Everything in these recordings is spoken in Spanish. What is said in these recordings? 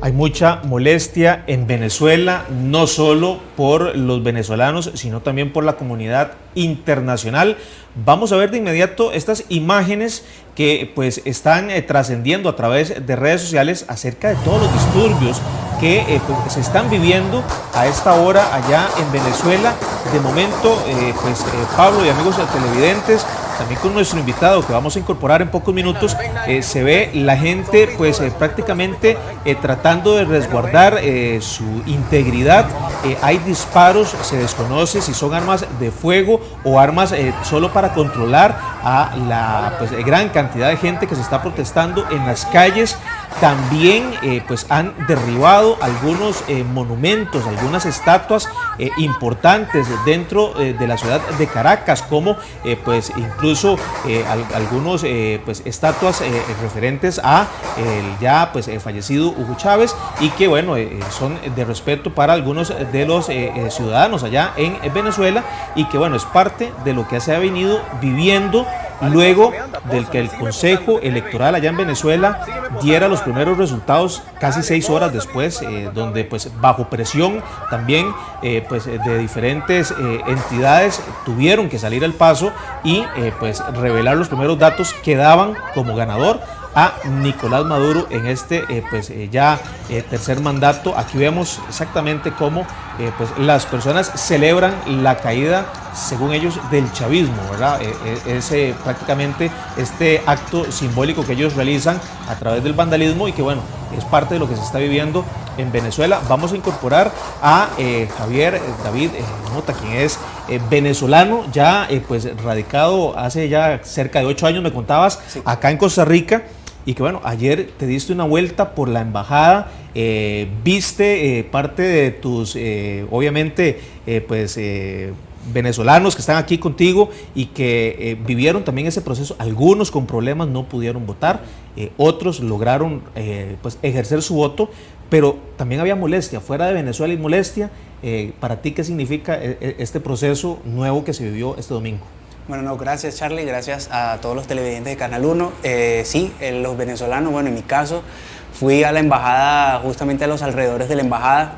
Hay mucha molestia en Venezuela, no solo por los venezolanos, sino también por la comunidad internacional. Vamos a ver de inmediato estas imágenes que pues están trascendiendo a través de redes sociales acerca de todos los disturbios que pues, se están viviendo a esta hora allá en Venezuela. De momento, Pablo y amigos televidentes, también con nuestro invitado que vamos a incorporar en pocos minutos, se ve la gente pues prácticamente tratando de resguardar su integridad. Hay disparos, se desconoce si son armas de fuego o armas solo para controlar a la pues, gran cantidad de gente que se está protestando en las calles. También pues han derribado algunos monumentos, algunas estatuas importantes dentro de la ciudad de Caracas, como pues incluso algunos pues estatuas referentes a el ya pues fallecido Hugo Chávez, y que bueno son de respeto para algunos de los ciudadanos allá en Venezuela, y que bueno es parte de lo que se ha venido viviendo luego del que el Consejo Electoral allá en Venezuela diera los primeros resultados casi 6 horas después, donde pues bajo presión también pues de diferentes entidades tuvieron que salir al paso y pues revelar los primeros datos que daban como ganador a Nicolás Maduro en este tercer mandato. Aquí vemos exactamente cómo pues las personas celebran la caída, según ellos, del chavismo, ¿verdad? Es prácticamente este acto simbólico que ellos realizan a través del vandalismo, y que bueno, es parte de lo que se está viviendo en Venezuela. Vamos a incorporar a Javier David Mota, quien es venezolano, ya pues radicado hace ya cerca de 8 años, me contabas, sí, acá en Costa Rica. Y que bueno, ayer te diste una vuelta por la embajada, viste parte de tus, obviamente, venezolanos que están aquí contigo y que vivieron también ese proceso. Algunos con problemas no pudieron votar, otros lograron pues ejercer su voto, pero también había molestia. Fuera de Venezuela y molestia, ¿para ti qué significa este proceso nuevo que se vivió este domingo? Bueno, no, gracias Charlie, gracias a todos los televidentes de Canal 1. Sí, los venezolanos, bueno, en mi caso, fui a la embajada, justamente a los alrededores de la embajada.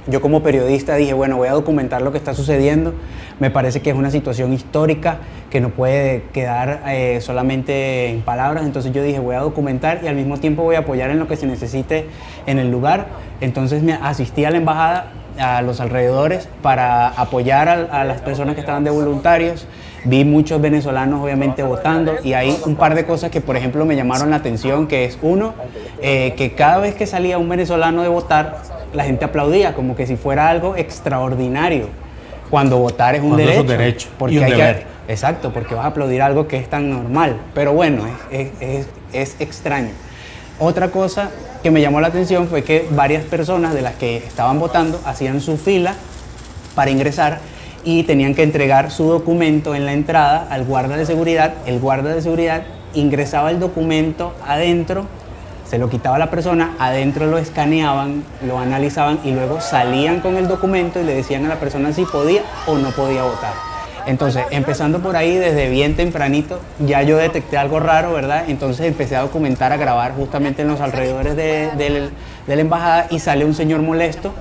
Yo como periodista dije, bueno, voy a documentar lo que está sucediendo. Me parece que es una situación histórica que no puede quedar solamente en palabras. Entonces yo dije, voy a documentar y al mismo tiempo voy a apoyar en lo que se necesite en el lugar. Entonces me asistí a la embajada, a los alrededores, para apoyar a las personas que estaban de voluntarios. Vi muchos venezolanos obviamente votando, y hay un par de cosas que por ejemplo me llamaron la atención, que es uno, que cada vez que salía un venezolano de votar, la gente aplaudía como que si fuera algo extraordinario, cuando votar es un derecho. Es un derecho porque y un deber. Exacto, porque vas a aplaudir algo que es tan normal, pero bueno, es extraño. Otra cosa que me llamó la atención fue que varias personas de las que estaban votando hacían su fila para ingresar y tenían que entregar su documento en la entrada al guarda de seguridad. El guarda de seguridad ingresaba el documento adentro, se lo quitaba a la persona, adentro lo escaneaban, lo analizaban y luego salían con el documento y le decían a la persona si podía o no podía votar. Entonces, empezando por ahí, desde bien tempranito, ya yo detecté algo raro, ¿verdad? Entonces empecé a documentar, a grabar justamente en los alrededores de la embajada, y sale un señor molesto,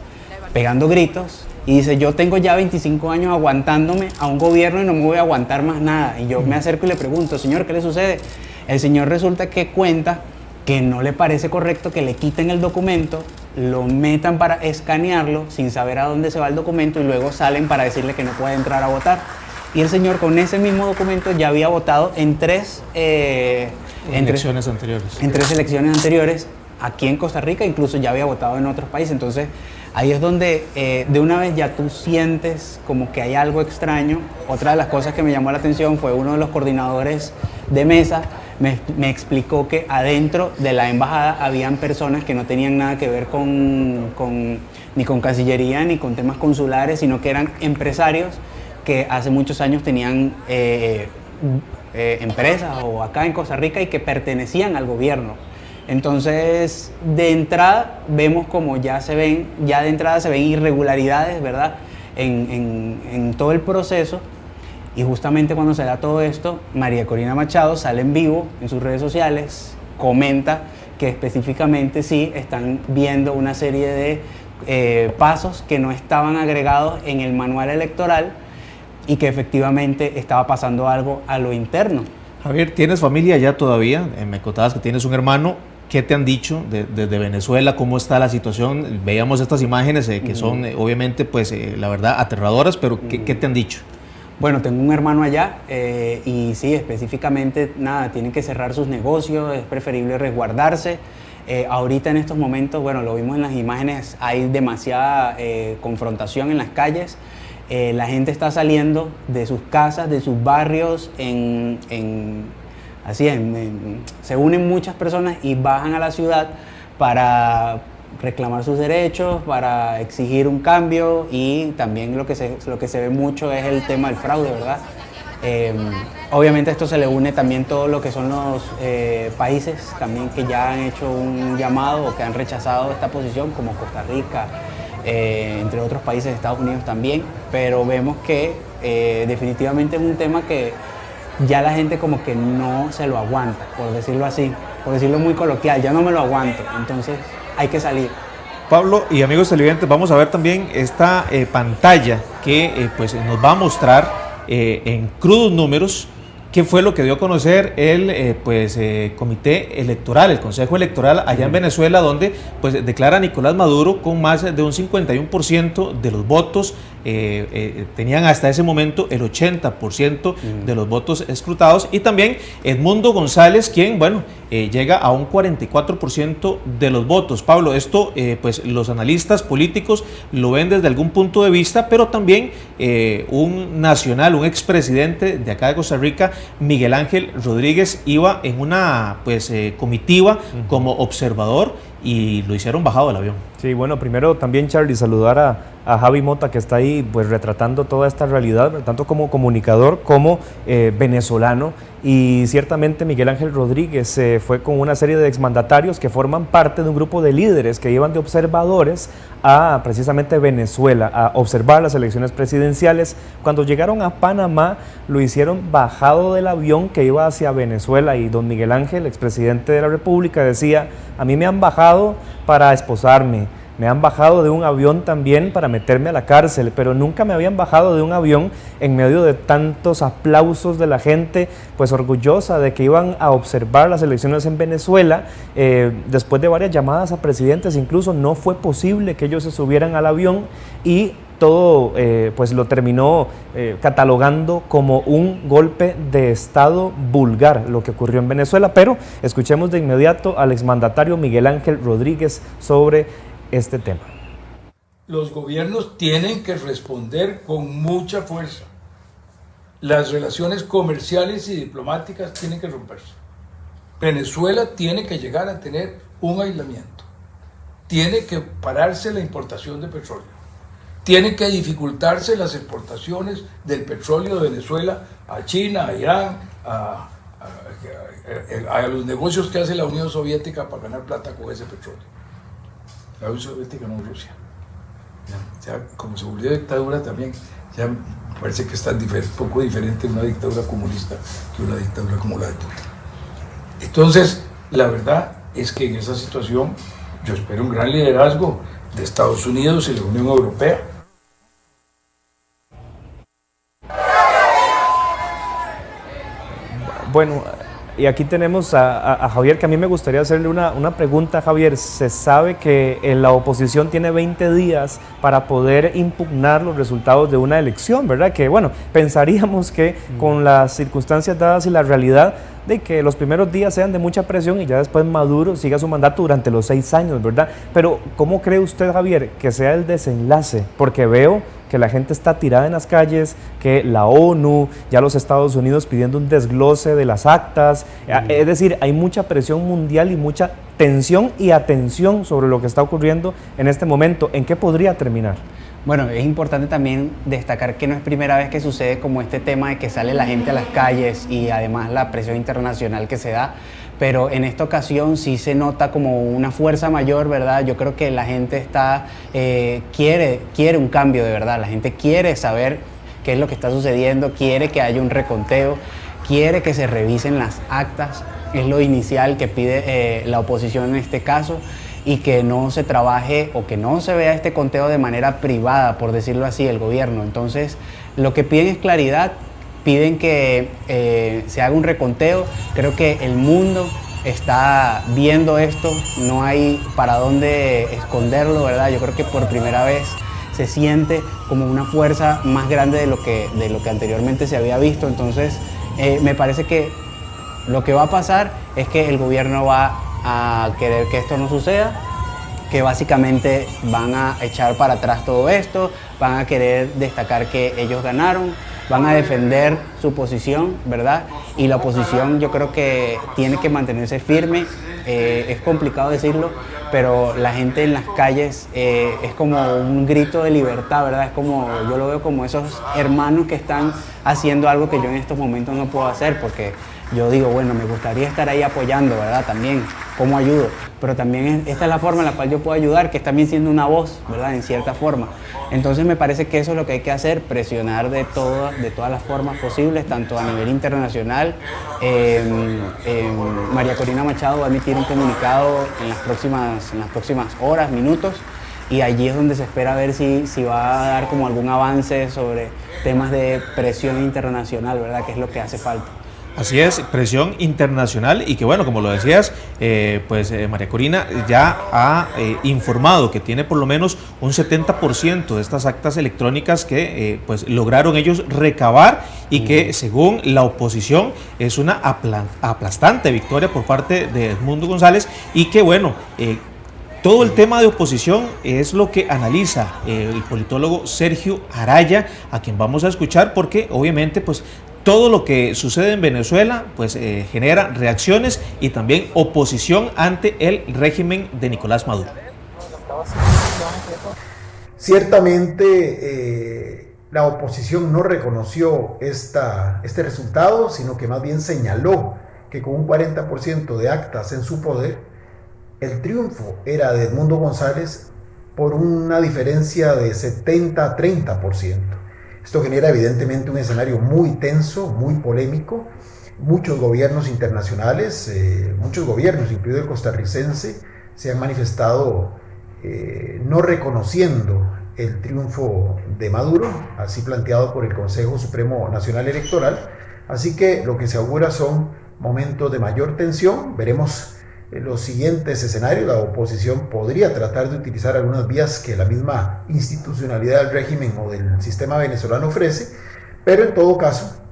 pegando gritos, y dice, yo tengo ya 25 años aguantándome a un gobierno y no me voy a aguantar más nada. Y yo me acerco y le pregunto, señor, ¿qué le sucede? El señor resulta que cuenta que no le parece correcto que le quiten el documento, lo metan para escanearlo sin saber a dónde se va el documento, y luego salen para decirle que no puede entrar a votar. Y el señor con ese mismo documento ya había votado en tres elecciones anteriores aquí en Costa Rica, incluso ya había votado en otros países. Entonces ahí es donde de una vez ya tú sientes como que hay algo extraño. Otra de las cosas que me llamó la atención fue uno de los coordinadores de mesa, me explicó que adentro de la embajada habían personas que no tenían nada que ver ni con Cancillería ni con temas consulares, sino que eran empresarios que hace muchos años tenían empresas o acá en Costa Rica y que pertenecían al gobierno. Entonces, de entrada vemos como ya de entrada se ven irregularidades, ¿verdad? En todo el proceso. Y justamente cuando se da todo esto, María Corina Machado sale en vivo en sus redes sociales, comenta que específicamente sí están viendo una serie de pasos que no estaban agregados en el manual electoral y que efectivamente estaba pasando algo a lo interno. Javier, ¿tienes familia allá todavía? Me contabas que tienes un hermano. ¿Qué te han dicho desde Venezuela? ¿Cómo está la situación? Veíamos estas imágenes que son obviamente, pues, la verdad, aterradoras, pero ¿qué te han dicho? Bueno, tengo un hermano allá y sí, específicamente, nada, tienen que cerrar sus negocios, es preferible resguardarse. Ahorita en estos momentos, bueno, lo vimos en las imágenes, hay demasiada confrontación en las calles. La gente está saliendo de sus casas, de sus barrios, se unen muchas personas y bajan a la ciudad para reclamar sus derechos, para exigir un cambio, y también lo que se ve mucho es el tema del fraude, ¿verdad? Obviamente a esto se le une también todo lo que son los países también que ya han hecho un llamado o que han rechazado esta posición, como Costa Rica, entre otros países, Estados Unidos también, pero vemos que definitivamente es un tema que ya la gente como que no se lo aguanta, por decirlo así, por decirlo muy coloquial, ya no me lo aguanto, entonces hay que salir. Pablo y amigos televidentes, vamos a ver también esta pantalla que pues nos va a mostrar en crudos números qué fue lo que dio a conocer el comité electoral, el Consejo Electoral allá en Venezuela, donde pues declara a Nicolás Maduro con más de un 51% de los votos. Tenían hasta ese momento el 80% de los votos escrutados, y también Edmundo González, quien, bueno, llega a un 44% de los votos. Pablo, esto pues los analistas políticos lo ven desde algún punto de vista, pero también un nacional, un expresidente de acá de Costa Rica, Miguel Ángel Rodríguez, iba en una comitiva como observador y lo hicieron bajado del avión. Sí, bueno, primero también, Charlie, saludar a Javi Mota, que está ahí pues retratando toda esta realidad, tanto como comunicador como venezolano. Y ciertamente Miguel Ángel Rodríguez fue con una serie de exmandatarios que forman parte de un grupo de líderes que iban de observadores a precisamente Venezuela, a observar las elecciones presidenciales. Cuando llegaron a Panamá, lo hicieron bajado del avión que iba hacia Venezuela, y don Miguel Ángel, expresidente de la República, decía: a mí me han bajado para esposarme, me han bajado de un avión también para meterme a la cárcel, pero nunca me habían bajado de un avión en medio de tantos aplausos de la gente, pues orgullosa de que iban a observar las elecciones en Venezuela. Después de varias llamadas a presidentes, incluso no fue posible que ellos se subieran al avión, y todo pues lo terminó catalogando como un golpe de Estado vulgar lo que ocurrió en Venezuela. Pero escuchemos de inmediato al exmandatario Miguel Ángel Rodríguez sobre este tema. Los gobiernos tienen que responder con mucha fuerza. Las relaciones comerciales y diplomáticas tienen que romperse. Venezuela tiene que llegar a tener un aislamiento. Tiene que pararse la importación de petróleo. Tienen que dificultarse las exportaciones del petróleo de Venezuela a China, a Irán, a los negocios que hace la Unión Soviética para ganar plata con ese petróleo. La Unión Soviética, no Rusia. Ya, como se volvió dictadura también, ya parece que es poco diferente una dictadura comunista que una dictadura como la de Putin. Entonces, la verdad es que en esa situación yo espero un gran liderazgo de Estados Unidos y la Unión Europea. Bueno, y aquí tenemos a Javier, que a mí me gustaría hacerle una pregunta. Javier, se sabe que la oposición tiene 20 días para poder impugnar los resultados de una elección, ¿verdad? Que bueno, pensaríamos que con las circunstancias dadas y la realidad, de que los primeros días sean de mucha presión y ya después Maduro siga su mandato durante los 6 años, ¿verdad? Pero ¿cómo cree usted, Javier, que sea el desenlace? Porque veo que la gente está tirada en las calles, que la ONU, ya los Estados Unidos pidiendo un desglose de las actas, es decir, hay mucha presión mundial y mucha tensión y atención sobre lo que está ocurriendo en este momento. ¿En qué podría terminar? Bueno, es importante también destacar que no es primera vez que sucede como este tema de que sale la gente a las calles y además la presión internacional que se da, pero en esta ocasión sí se nota como una fuerza mayor, ¿verdad? Yo creo que la gente quiere un cambio de verdad, la gente quiere saber qué es lo que está sucediendo, quiere que haya un reconteo, quiere que se revisen las actas, es lo inicial que pide la oposición en este caso, y que no se trabaje o que no se vea este conteo de manera privada, por decirlo así, el gobierno. Entonces, lo que piden es claridad, piden que se haga un reconteo. Creo que el mundo está viendo esto, no hay para dónde esconderlo, ¿verdad? Yo creo que por primera vez se siente como una fuerza más grande de lo que anteriormente se había visto. Entonces, me parece que lo que va a pasar es que el gobierno va a querer que esto no suceda, que básicamente van a echar para atrás todo esto, van a querer destacar que ellos ganaron, van a defender su posición, ¿verdad? Y la oposición yo creo que tiene que mantenerse firme. Es complicado decirlo, pero la gente en las calles es como un grito de libertad, ¿verdad? Es como, yo lo veo como esos hermanos que están haciendo algo que yo en estos momentos no puedo hacer, porque yo digo, bueno, me gustaría estar ahí apoyando, ¿verdad? También, ¿cómo ayudo? Pero también esta es la forma en la cual yo puedo ayudar, que es también siendo una voz, ¿verdad? En cierta forma. Entonces me parece que eso es lo que hay que hacer, presionar de todas las formas posibles, tanto a nivel internacional. María Corina Machado va a emitir un comunicado en las próximas horas, minutos, y allí es donde se espera ver si va a dar como algún avance sobre temas de presión internacional, ¿verdad? Que es lo que hace falta. Así es, presión internacional, y que bueno, como lo decías, María Corina ya ha informado que tiene por lo menos un 70% de estas actas electrónicas que lograron ellos recabar, y que según la oposición es una aplastante victoria por parte de Edmundo González, y que bueno, todo el tema de oposición es lo que analiza el politólogo Sergio Araya, a quien vamos a escuchar, porque obviamente pues todo lo que sucede en Venezuela genera reacciones y también oposición ante el régimen de Nicolás Maduro. Ciertamente la oposición no reconoció este resultado, sino que más bien señaló que con un 40% de actas en su poder, el triunfo era de Edmundo González por una diferencia de 70 a 30%. Esto genera evidentemente un escenario muy tenso, muy polémico. Muchos gobiernos internacionales, muchos gobiernos, incluido el costarricense, se han manifestado no reconociendo el triunfo de Maduro, así planteado por el Consejo Supremo Nacional Electoral. Así que lo que se augura son momentos de mayor tensión. Veremos los siguientes escenarios. La oposición podría tratar de utilizar algunas vías que la misma institucionalidad del régimen o del sistema venezolano ofrece, pero en todo caso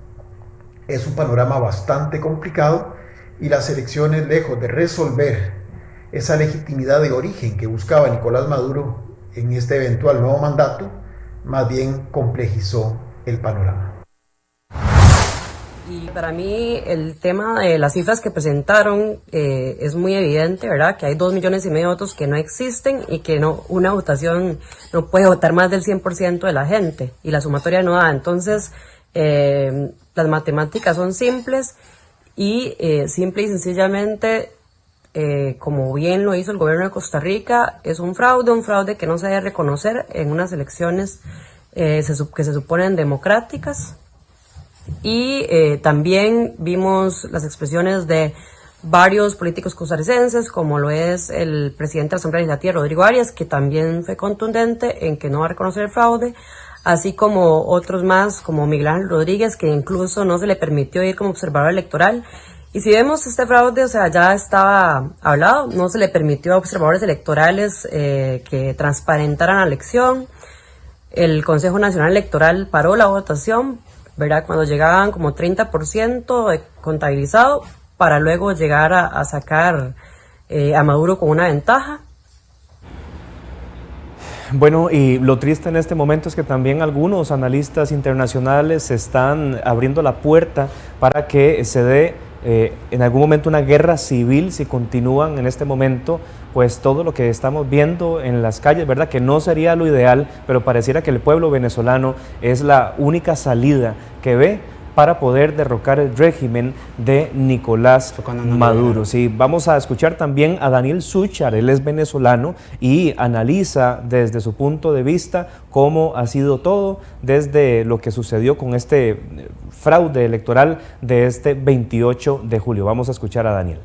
es un panorama bastante complicado, y las elecciones, lejos de resolver esa legitimidad de origen que buscaba Nicolás Maduro en este eventual nuevo mandato, más bien complejizó el panorama. Y para mí el tema de las cifras que presentaron es muy evidente, ¿verdad? Que hay 2,5 millones de votos que no existen, y que una votación no puede votar más del 100% de la gente, y la sumatoria no da. Entonces, las matemáticas son simples, y simple y sencillamente, como bien lo hizo el gobierno de Costa Rica, es un fraude que no se debe reconocer en unas elecciones que se suponen democráticas. Y también vimos las expresiones de varios políticos costarricenses, como lo es el presidente de la Asamblea Legislativa, Rodrigo Arias, que también fue contundente en que no va a reconocer el fraude, así como otros más, como Miguel Ángel Rodríguez, que incluso no se le permitió ir como observador electoral. Y si vemos este fraude, o sea, ya estaba hablado, no se le permitió a observadores electorales que transparentaran la elección. El Consejo Nacional Electoral paró la votación, ¿verdad? Cuando llegaban como 30% contabilizado, para luego llegar a sacar a Maduro con una ventaja. Bueno, y lo triste en este momento es que también algunos analistas internacionales están abriendo la puerta para que se dé en algún momento una guerra civil si continúan en este momento pues todo lo que estamos viendo en las calles, ¿verdad? Que no sería lo ideal, pero pareciera que el pueblo venezolano es la única salida que ve para poder derrocar el régimen de Nicolás Maduro. Sí, vamos a escuchar también a Daniel Suchar, él es venezolano y analiza desde su punto de vista cómo ha sido todo desde lo que sucedió con este fraude electoral de este 28 de julio. Vamos a escuchar a Daniel.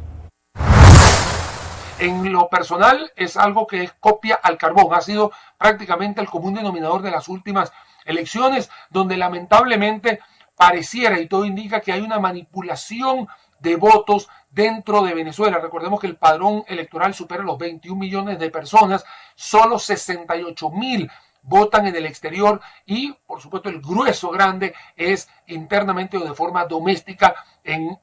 En lo personal es algo que es copia al carbón, ha sido prácticamente el común denominador de las últimas elecciones, donde lamentablemente pareciera y todo indica que hay una manipulación de votos dentro de Venezuela. Recordemos que el padrón electoral supera los 21 millones de personas, solo 68.000 votan en el exterior y por supuesto el grueso grande es internamente o de forma doméstica en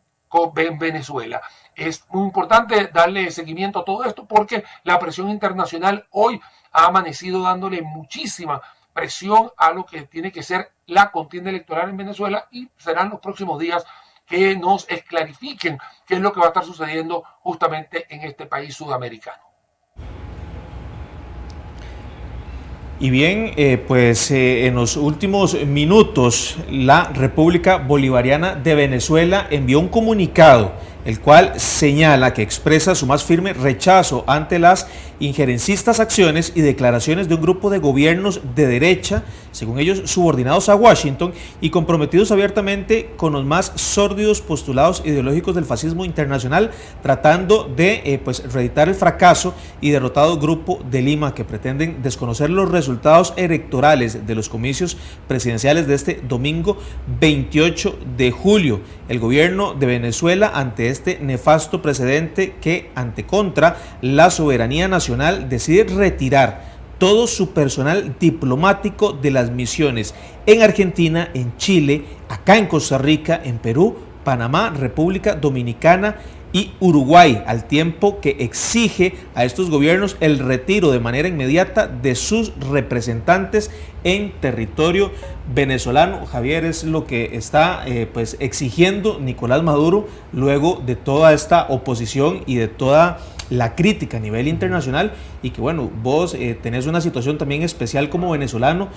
Venezuela. Es muy importante darle seguimiento a todo esto porque la presión internacional hoy ha amanecido dándole muchísima presión a lo que tiene que ser la contienda electoral en Venezuela y serán los próximos días que nos clarifiquen qué es lo que va a estar sucediendo justamente en este país sudamericano. Y bien, en los últimos minutos la República Bolivariana de Venezuela envió un comunicado, el cual señala que expresa su más firme rechazo ante las injerencistas acciones y declaraciones de un grupo de gobiernos de derecha, según ellos subordinados a Washington y comprometidos abiertamente con los más sórdidos postulados ideológicos del fascismo internacional, tratando de reeditar el fracaso y derrotado Grupo de Lima, que pretenden desconocer los resultados electorales de los comicios presidenciales de este domingo 28 de julio. El gobierno de Venezuela, ante este nefasto precedente que antecontra la soberanía nacional, decide retirar todo su personal diplomático de las misiones en Argentina, en Chile, acá en Costa Rica, en Perú, Panamá, República Dominicana y Uruguay, al tiempo que exige a estos gobiernos el retiro de manera inmediata de sus representantes en territorio venezolano. Javier, es lo que está exigiendo Nicolás Maduro luego de toda esta oposición y de toda la crítica a nivel internacional, y que bueno, vos tenés una situación también especial como venezolano,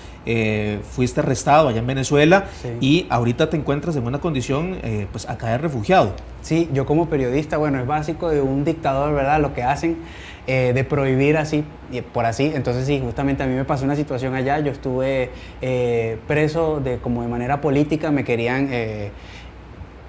fuiste arrestado allá en Venezuela, sí, y ahorita te encuentras en una condición acá de refugiado. Sí, yo como periodista, bueno, es básico de un dictador, ¿verdad? Lo que hacen de prohibir así, por así. Entonces sí, justamente a mí me pasó una situación allá, yo estuve preso como de manera política, me querían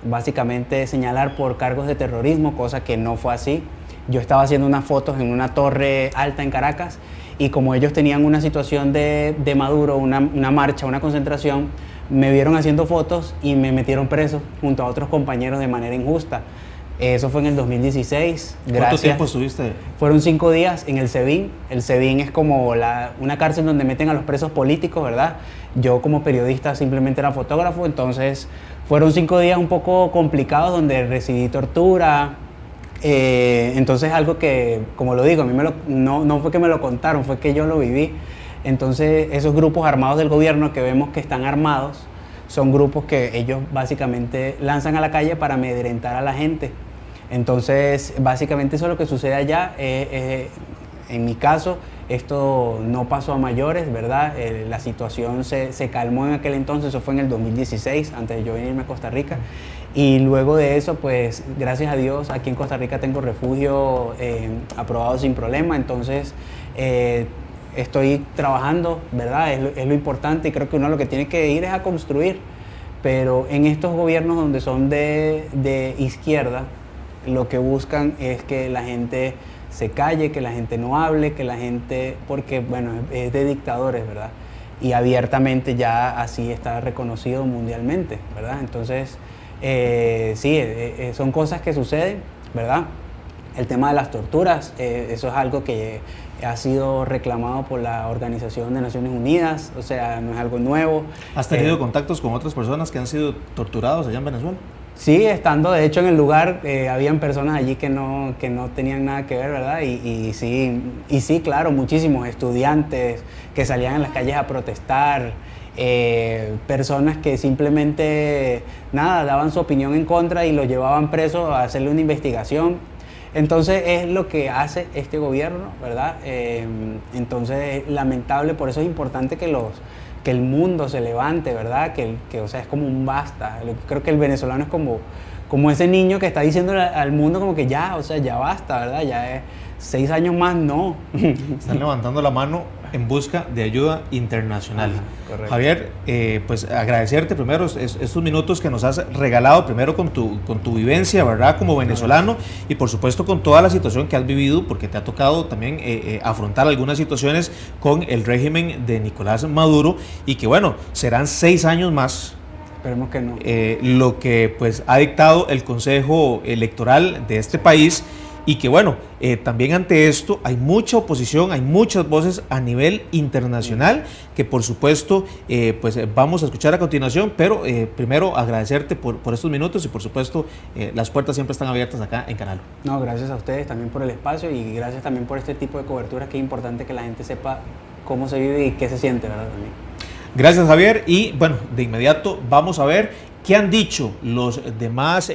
básicamente señalar por cargos de terrorismo, cosa que no fue así. Yo estaba haciendo unas fotos en una torre alta en Caracas y como ellos tenían una situación de Maduro, una marcha, una concentración, me vieron haciendo fotos y me metieron preso junto a otros compañeros de manera injusta. Eso fue en el 2016. ¿Cuánto tiempo estuviste? Fueron 5 días en el SEBIN. El SEBIN es como una cárcel donde meten a los presos políticos, ¿verdad? Yo como periodista simplemente era fotógrafo, entonces fueron 5 días un poco complicados donde recibí tortura. Entonces algo que, como lo digo, a mí no fue que me lo contaron, fue que yo lo viví. Entonces esos grupos armados del gobierno que vemos que están armados son grupos que ellos básicamente lanzan a la calle para amedrentar a la gente. Entonces básicamente eso es lo que sucede allá. En mi caso esto no pasó a mayores, ¿verdad? La situación se calmó en aquel entonces, eso fue en el 2016, antes de yo venirme a Costa Rica. Y luego de eso, pues gracias a Dios, aquí en Costa Rica tengo refugio aprobado sin problema, entonces estoy trabajando, ¿verdad? Es lo importante y creo que uno lo que tiene que ir es a construir. Pero en estos gobiernos donde son de izquierda, lo que buscan es que la gente se calle, que la gente no hable, que la gente, porque bueno, es de dictadores, ¿verdad? Y abiertamente ya así está reconocido mundialmente, ¿verdad? Entonces, son cosas que suceden, ¿verdad? El tema de las torturas, eso es algo que ha sido reclamado por la Organización de Naciones Unidas, o sea, no es algo nuevo. ¿Has tenido contactos con otras personas que han sido torturados allá en Venezuela? Sí, estando de hecho en el lugar, habían personas allí que no tenían nada que ver, ¿verdad? Y sí, claro, muchísimos estudiantes que salían en las calles a protestar, personas que simplemente, daban su opinión en contra y los llevaban presos a hacerle una investigación. Entonces es lo que hace este gobierno, ¿verdad? Entonces es lamentable, por eso es importante que que el mundo se levante, ¿verdad? O sea, es como un basta. Creo que el venezolano es como ese niño que está diciendo al mundo como que ya, o sea, ya basta, ¿verdad? Ya es 6 años más, no. Están levantando la mano en busca de ayuda internacional. Correcto. Javier, pues agradecerte primero estos minutos que nos has regalado, primero con tu vivencia, ¿verdad? Como venezolano, y por supuesto con toda la situación que has vivido, porque te ha tocado también afrontar algunas situaciones con el régimen de Nicolás Maduro, y que bueno, serán 6 años más. Esperemos que no. Lo que pues ha dictado el Consejo Electoral de este país, y que bueno, también ante esto hay mucha oposición, hay muchas voces a nivel internacional que por supuesto pues vamos a escuchar a continuación, pero primero agradecerte por estos minutos, y por supuesto las puertas siempre están abiertas acá en Canal 1. No, gracias a ustedes también por el espacio, y gracias también por este tipo de coberturas, que es importante que la gente sepa cómo se vive y qué se siente, ¿verdad? También. Gracias, Javier, y bueno, de inmediato vamos a ver qué han dicho los demás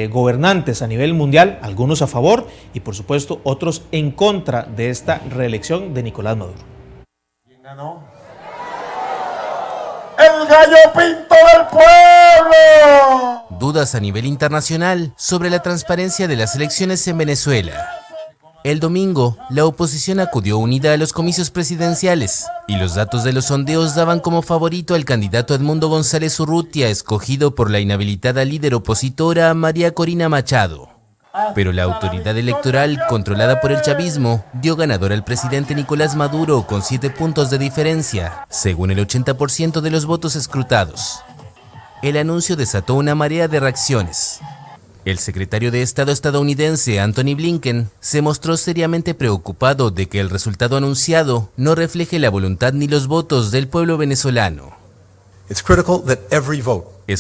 gobernantes a nivel mundial, algunos a favor y por supuesto otros en contra de esta reelección de Nicolás Maduro. ¿Quién ganó? ¡El gallo pinto del pueblo! Dudas a nivel internacional sobre la transparencia de las elecciones en Venezuela. El domingo, la oposición acudió unida a los comicios presidenciales y los datos de los sondeos daban como favorito al candidato Edmundo González Urrutia, escogido por la inhabilitada líder opositora María Corina Machado. Pero la autoridad electoral, controlada por el chavismo, dio ganador al presidente Nicolás Maduro con 7 puntos de diferencia, según el 80% de los votos escrutados. El anuncio desató una marea de reacciones. El secretario de Estado estadounidense, Antony Blinken, se mostró seriamente preocupado de que el resultado anunciado no refleje la voluntad ni los votos del pueblo venezolano. Es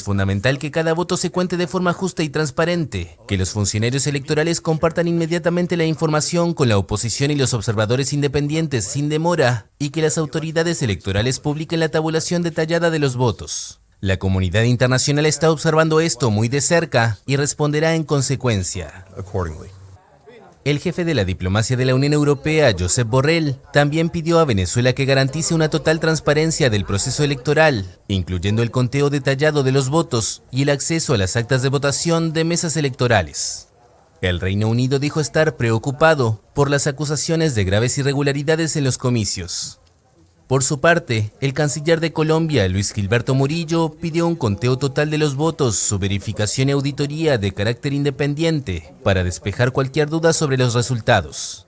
fundamental que cada voto se cuente de forma justa y transparente, que los funcionarios electorales compartan inmediatamente la información con la oposición y los observadores independientes sin demora, y que las autoridades electorales publiquen la tabulación detallada de los votos. La comunidad internacional está observando esto muy de cerca y responderá en consecuencia. El jefe de la diplomacia de la Unión Europea, Josep Borrell, también pidió a Venezuela que garantice una total transparencia del proceso electoral, incluyendo el conteo detallado de los votos y el acceso a las actas de votación de mesas electorales. El Reino Unido dijo estar preocupado por las acusaciones de graves irregularidades en los comicios. Por su parte, el canciller de Colombia, Luis Gilberto Murillo, pidió un conteo total de los votos, su verificación y auditoría de carácter independiente, para despejar cualquier duda sobre los resultados.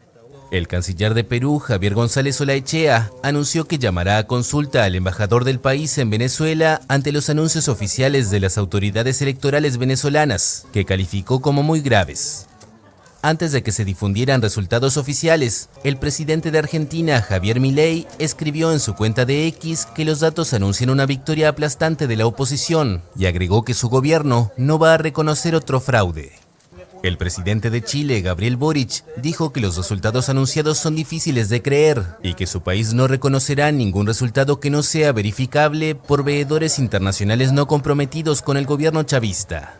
El canciller de Perú, Javier González Olaechea, anunció que llamará a consulta al embajador del país en Venezuela ante los anuncios oficiales de las autoridades electorales venezolanas, que calificó como muy graves. Antes de que se difundieran resultados oficiales, el presidente de Argentina, Javier Milei, escribió en su cuenta de X que los datos anuncian una victoria aplastante de la oposición y agregó que su gobierno no va a reconocer otro fraude. El presidente de Chile, Gabriel Boric, dijo que los resultados anunciados son difíciles de creer y que su país no reconocerá ningún resultado que no sea verificable por veedores internacionales no comprometidos con el gobierno chavista.